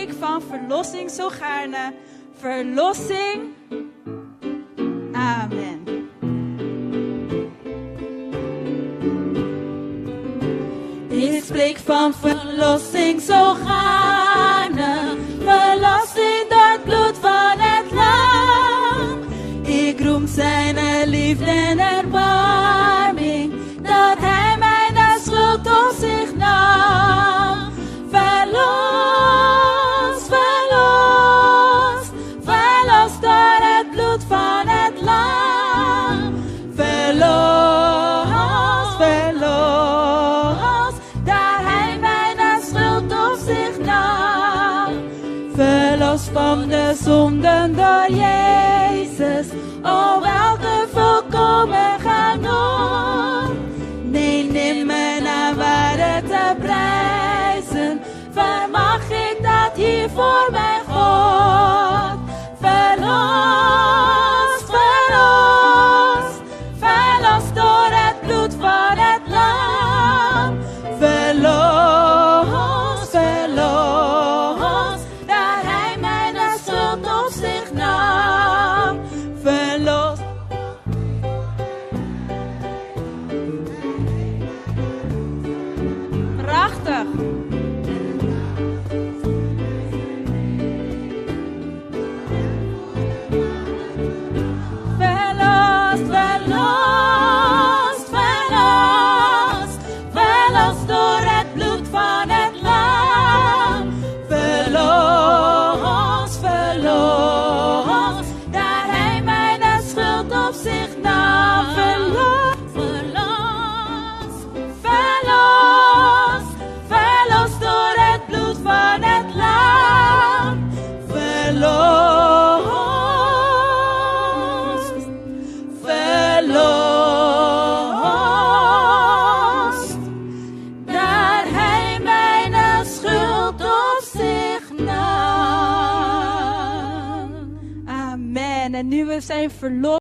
spreek van verlossing zo gaarne. Verlossing. Amen. Ik spreek van verlossing zo gaarne. Verlossing door het bloed van het lam. Ik roem zijn liefde en erbarming. Dat hij mijn schuld op zich nam. Verlos, verlos, verlos door het bloed van het lam. Verlos, verlos, daar hij mijn schuld op zich nam. Verlos van de zonden door Jezus. O, welke volkomen genot. Nee, nimmer naar waarde te prijzen. Vermag ik dat hier voor mijn God. Verlos, verlos, verlos door het bloed van het lam. Verlos, verlos, daar hij mijn schuld op zich nam. Verlos. Prachtig. Verlos, verlos, verlos, verlos door het bloed van het lam. Verlos, verlos, daar hij mijn schuld op zich nam. Verlos, verlos, verlos, verlos door het bloed van het lam. Verlos, verlost, daar hij mijn schuld op zich nam. Amen. En nu we zijn verlost.